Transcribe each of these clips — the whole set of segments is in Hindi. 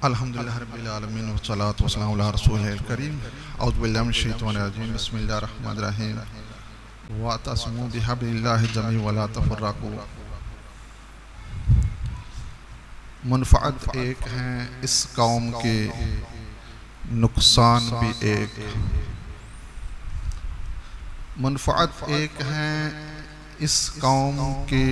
अल्हम्दुलिल्लाह रब्बिल आलमीन वस्सलातु वस्सलामु अला रसूलिल करीम औज़ु बिल्लाहि मिनश शैतानिर रजीम बिस्मिल्लाहिर रहमानिर रहीम वअतसिमू बिहब्लिल्लाहि जमीअन वला तफर्रकू। मुनफ़अत एक हैं, इस कौम के नुकसान भी एक। मुनफ़अत एक हैं, इस कौम के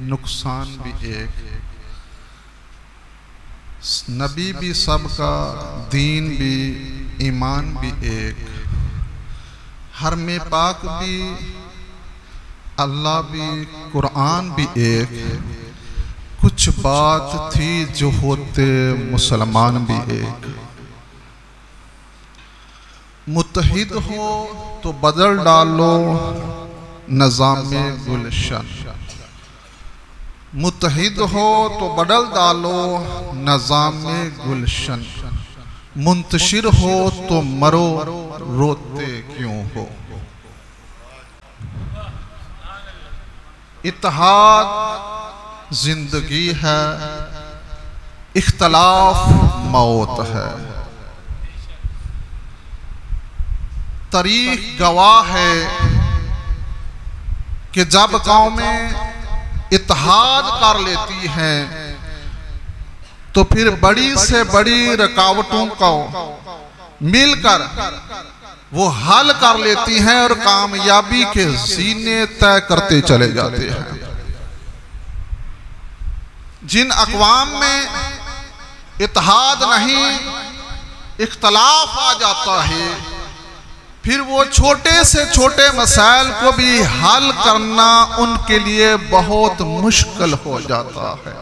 नुकसान भी एक। नबी भी सबका, दीन भी, ईमान भी एक। हरम पाक भी, अल्लाह भी, कुरान भी एक। कुछ बात थी जो होते मुसलमान भी एक। मुत्तहिद हो तो बदल डालो निज़ामे गुलशन। मुत्तहिद हो तो बदल डालो निज़ामे गुलशन। मुंतशिर हो तो मरो, रोते क्यों हो। इत्तेहाद जिंदगी है, इख्तलाफ मौत है। तारीख गवाह है कि जब कौमें इत्तेहाद कर लेती हैं तो फिर बड़ी से बड़ी रुकावटों को मिलकर वो हल कर लेती हैं और कामयाबी के जीने तय करते चले जाते हैं। जिन अक़वाम में इत्तेहाद नहीं, इख्तलाफ आ जाता है, फिर वो छोटे से छोटे मसाइल को भी हल करना उनके लिए बहुत मुश्किल हो जाता है।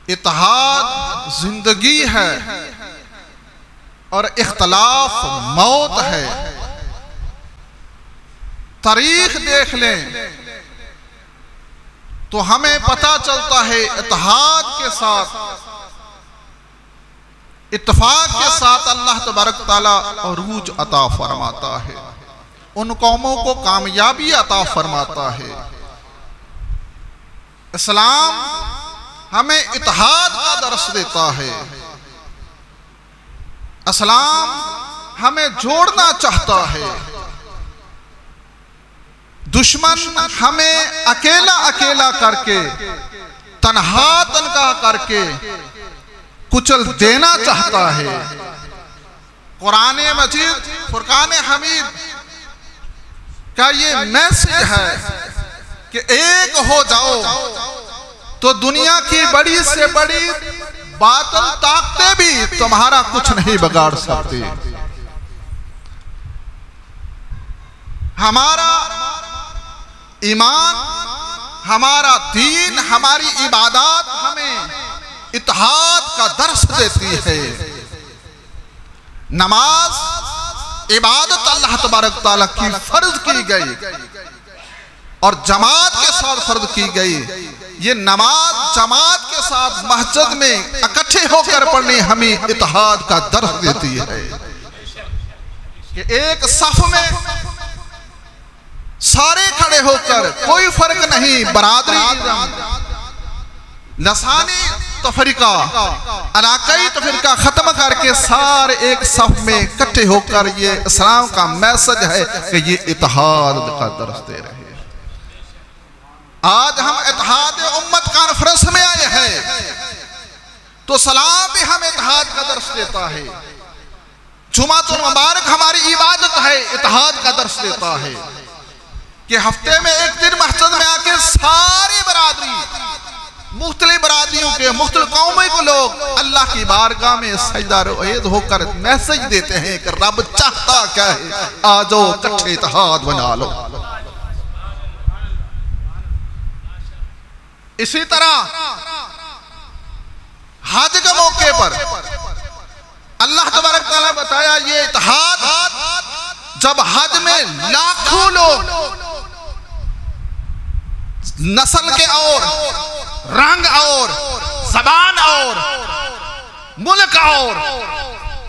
इत्तेहाद जिंदगी है और इख्तलाफ मौत है। तारीख देख लें तो हमें पता चलता है इत्तेहाद के साथ, इत्तेफाक के साथ अल्लाह तबारक ताला अरूज अता फरमाता है, उन कौमों को कामयाबी अता फरमाता है। इस्लाम हमें इत्तेहाद का दर्स देता है। इस्लाम हमें जोड़ना चाहता है। दुश्मन हमें अकेला अकेला करके, तन्हा तनहा करके कुचल देना चाहता है। कुरान मजीद, फुरकान हमीद का ये मैसेज है कि एक हो जाओ तो दुनिया की बड़ी से बड़ी बातिल ताकतें भी तुम्हारा कुछ नहीं बिगाड़ सकती। हमारा ईमान, हमारा दीन, हमारी इबादत हमें इत्तेहाद का दर्स देती है। नमाज इबादत अल्लाह तबारक ताला की फर्ज की गई और जमात के साथ फर्ज की गई। ये नमाज जमात के साथ मस्जिद में इकट्ठे होकर पढ़नी हमें इत्तेहाद का दर्स देती है कि एक सफ में सारे खड़े होकर, कोई फर्क नहीं, बरादरी, लसानी तफरीका, इलाकाई तफरीका खत्म करके सारे एक सफ में इकट्ठे होकर ये इस्लाम का मैसेज है कि ये इत्तेहाद का दर्स दे रहे हैं। आज हम इत्तेहाद उम्मत कॉन्फ्रेंस में आए हैं तो सलाम भी हमें इत्तेहाद का दर्स देता है। जुमातुल मुबारक हमारी इबादत है, इत्तेहाद का दर्स देता है कि हफ्ते में एक दिन मस्जिद में आके सारी बरादरी, मुख्तलिफ बरादरियों के, मुख्तलिफ कौमों के लोग अल्लाह की बारगाह में सजदा रोएद होकर मैसेज देते हैं कि रब चाहता क्या है, आ जाओ इकट्ठे इत्तेहाद बना लो। इसी तरह हज के मौके पर अल्लाह तबारक ताला बताया ये इत्तेहाद जब हज में लाखों लोग नस्ल के और रंग और ज़बान और मुल्क और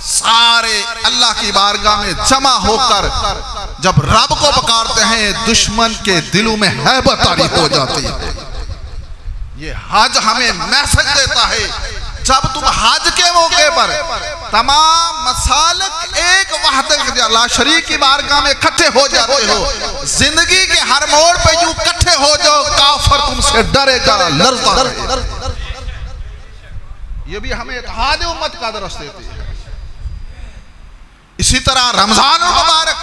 सारे अल्लाह की बारगाह में जमा होकर जब रब को पुकारते हैं, दुश्मन के दिलों में हैबत तारी हो जाती है। ये हज हमें मैसेज देता है जब तुम हज के मौके पर तमाम मसालिक एक वहदत ला शरीक की बारगाह में इकट्ठे हो जाते हो, जिंदगी के हर मोड़ पे यूं इकट्ठे हो जाओ, काफिर तुमसे डरेगा, लड़ता रहेगा। ये भी हमें इत्तेहाद उम्मत का दर्स देती है। इसी तरह रमजान मुबारक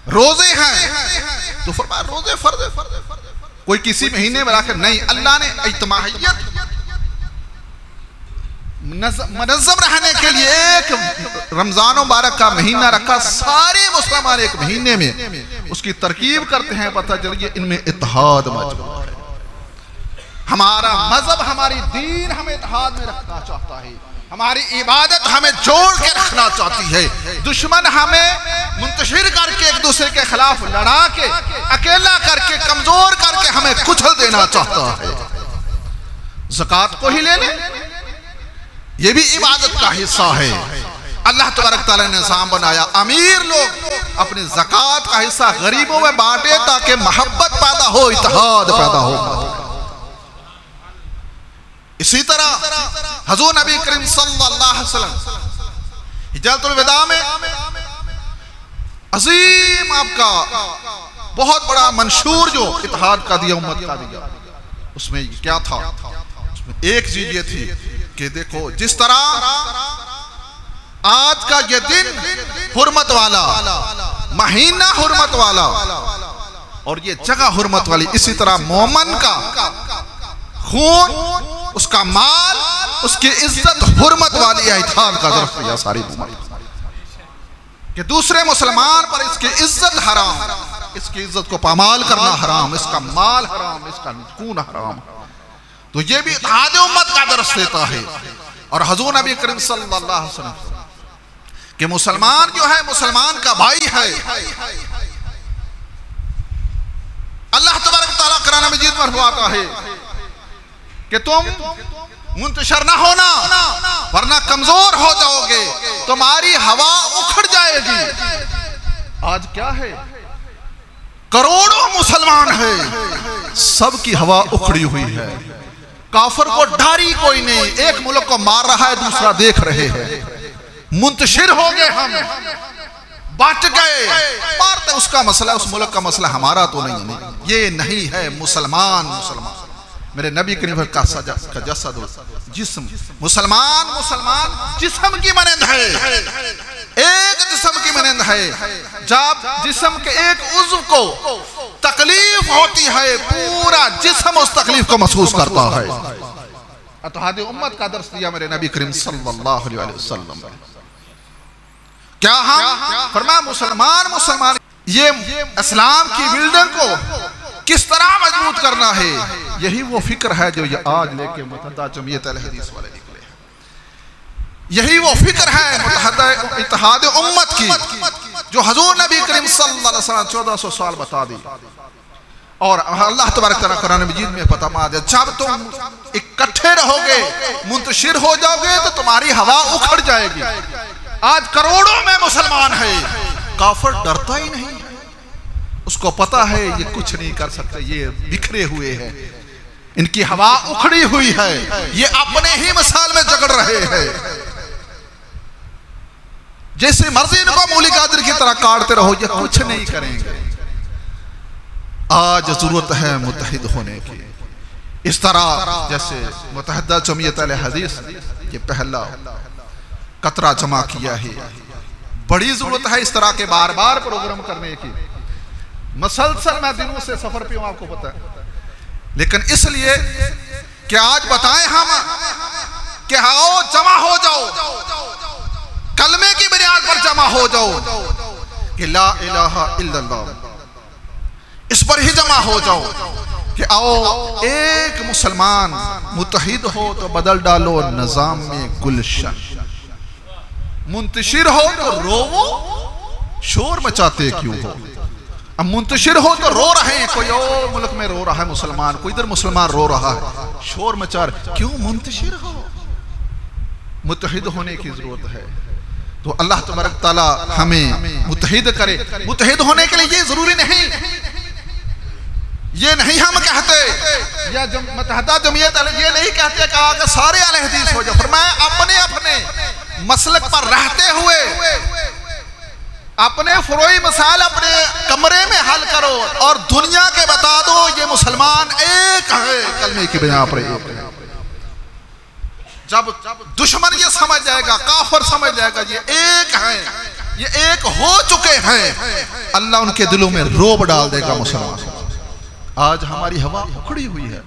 रोजे हैं तो फरमाया रोजे फर्ज, कोई किसी महीने में रखकर नहीं, अल्लाह ने इज्तिमाइयत मुनज़्ज़म रहने के लिए एक रमजान मुबारक का महीना रखा। सारे मुसलमान एक महीने में उसकी तरकीब करते हैं, पता चलिए इनमें इत्तेहाद मौजूद है। हमारा मजहब, हमारी दीन हमें इत्तेहाद में रखना चाहता है, हमारी इबादत हमें जोड़ के रखना चाहती है। दुश्मन हमें मुंतशिर करके एक दूसरे के खिलाफ लड़ा के, अकेला करके, कमजोर करके हमें कुचल देना चाहता है। ज़कात को ही ले ले, ये भी इबादत का हिस्सा है। अल्लाह तबारक तआला ने निज़ाम बनाया, अमीर लोग अपनी ज़कात का हिस्सा गरीबों में बांटे ताकि मोहब्बत पैदा हो, इत्तेहाद पैदा हो। इसी तरह हुज़ूर नबी करीम सल्लल्लाहु अलैहि वसल्लम हिज्जतुल विदा में अजीम आपका बहुत बड़ा मंशूर जो इत्तेहाद का दिया, उम्मत का दिया, उसमें क्या था? उसमें एक चीज ये थी कि देखो जिस तरह आज का ये दिन हुर्मत वाला, महीना हुर्मत वाला और ये जगह हुर्मत वाली, इसी तरह मोमन का खून, उसका माल, उसकी इज्जत हुर्मत वाली है। इत्तेहाद का दर्स दिया सारी उम्मत कि दूसरे मुसलमान पर इसकी इज्जत हराम, इसकी इज्जत को पामाल करना हराम, इसका माल हराम, इसका खून हराम। तो ये भी इत्तेहाद उम्मत का दर्स देता है। और हुज़ूर नबी करीम सल्लल्लाहु अलैहि वसल्लम कि मुसलमान जो है मुसलमान का भाई है। अल्लाह तबारक व तआला कुरान मजीद में फरमाता है कि तुम मुंतशिर ना होना वरना कमजोर हो जाओगे, तुम्हारी हवा उखड़ जाएगी। आज क्या है, करोड़ों मुसलमान है, सबकी हवा उखड़ी हुई है। काफिर को डारी कोई नहीं, एक मुल्क को मार रहा है, दूसरा देख रहे हैं। मुंतशिर हो गए, हम बट गए, मारते उसका मसला, उस मुल्क का मसला, हमारा तो नहीं है। ये नहीं है मुसलमान। मुसलमान मेरे नबी करीम का जसद जिस्म, मुसलमान जिस्म की मानंद है, एक जिस्म की मानंद है। जब जिस्म के एक उज़्व को तकलीफ होती है, पूरा जिस्म उस तकलीफ को महसूस करता है। इत्तेहाद उम्मत का दर्स दिया मेरे नबी करीम सल्लल्लाहु अलैहि वसल्लम। क्या हम फरमाया मुसलमान ये इस्लाम की बिल्डिंग को किस तरह मजबूत करना है, यही वो फिक्र है जो ये आज लेके मुतहदा जमीयत अल हदीस वाले निकले हैं। यही वो फिक्र है मुतहदा इत्तेहाद उम्मत की जो हुज़ूर नबी करीम सल्लल्लाहु अलैहि वसल्लम 1400 साल बता दी। और अल्लाह तबारक तआला कुरान मजीद में फरमा दिया, जब तुम इकट्ठे रहोगे, मुंतशिर हो जाओगे तो तुम्हारी हवा उखड़ जाएगी। आज करोड़ों में मुसलमान है, काफिर डरता ही नहीं, उसको पता है ये कुछ नहीं कर सकते, ये बिखरे हुए हैं, इनकी हवा उखड़ी हुई है, ये अपने ही मिसाल में जगड़ रहे हैं। जैसे मर्जी इनको मूली गाजर की तरह काटते रहो, ये कुछ नहीं करेंगे। आज जरूरत है मुत्तहिद होने की। इस तरह जैसे मुत्तहिदा जमीयत अल हदीस ये पहला कतरा जमा किया है, बड़ी जरूरत है इस तरह के बार बार प्रोग्राम करने की। मसलसल मैं दिनों से सफर पे हूं, आपको पता है, लेकिन इसलिए कि आज बताएं हम कि आओ जमा हो जाओ, कलमे की बुनियाद पर जमा हो जाओ कि ला इलाहा इल्लल्लाह, इस पर ही जमा हो जाओ कि आओ एक मुसलमान मुत्तहिद हो तो बदल डालो निजाम में गुलशन, मुंतशिर हो तो रोवो, शोर मचाते क्यों हो। अब मुंतशिर हो तो रो रहे हैं, कोई और मुल्क में रो रहा है मुसलमान, कोई इधर मुसलमान रो रहा है, शोर मचा रहे, क्यों मुंतशिर हो। मुत्तहिद होने की जरूरत है। तो अल्लाह तबारक ताला हमें मुत्तहिद करे। मुत्तहिद होने के लिए ये जरूरी नहीं, ये नहीं हम कहते, या मुत्तहदा जमीयत ये नहीं कहते कि सारे अहले हदीस हो जाओ। फरमाया अपने अपने मसलक पर रहते हुए अपने फरोई मसाइल अपने कमरे में हल करो और दुनिया के बता दो ये मुसलमान एक है, कलमे की बिना पर एक है। जब दुश्मन ये समझ जाएगा, काफिर समझ जाएगा ये एक है, ये एक हो चुके हैं, अल्लाह उनके दिलों में रोब डाल देगा मुसलमान। आज हमारी हवा उखड़ी हुई है,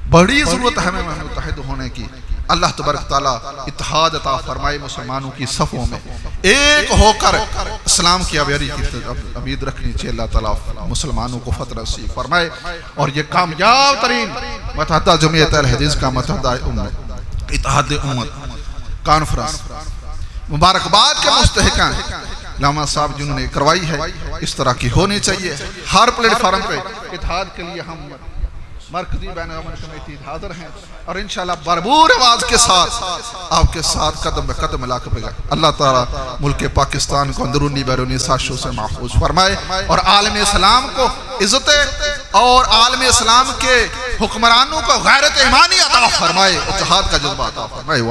बड़ी जरूरत है हमें मुत्तहिद होने की। अल्लाह तबारक तआला इत्तेहाद अता फरमाए, मुसलमानों की सफ़ों में एक होकर इस्लाम की आबियारी की उम्मीद रखनी चाहिए। अल्लाह ताला मुसलमानों को फतह नसीब फरमाए और ये कामयाब तरीन मुत्तहदा जमीयत अहले हदीस का मुत्तहदा इत्तेहाद उम्मत कॉन्फ्रेंस मुबारकबाद के मुस्तहिक हैं लामा साहब जिन्होंने करवाई है, इस तरह की होनी चाहिए। हर प्लेटफार्म पे इत्तेहाद के लिए हम मरकजी बैन-ए-अमल कमेटी हाजिर हैं और इंशाल्लाह भरपूर आवाज के साथ आपके साथ कदम में कदम मिला कर अल्लाह ताला मुल्क पाकिस्तान को अंदरूनी बैरूनी साजिशों से महफूज फरमाए और आलम इस्लाम को इज्जत और आलम इस्लाम के हुक्मरानों को गैरत ईमानी अता फरमाए, इत्तेहाद का जज्बा अता फरमाए।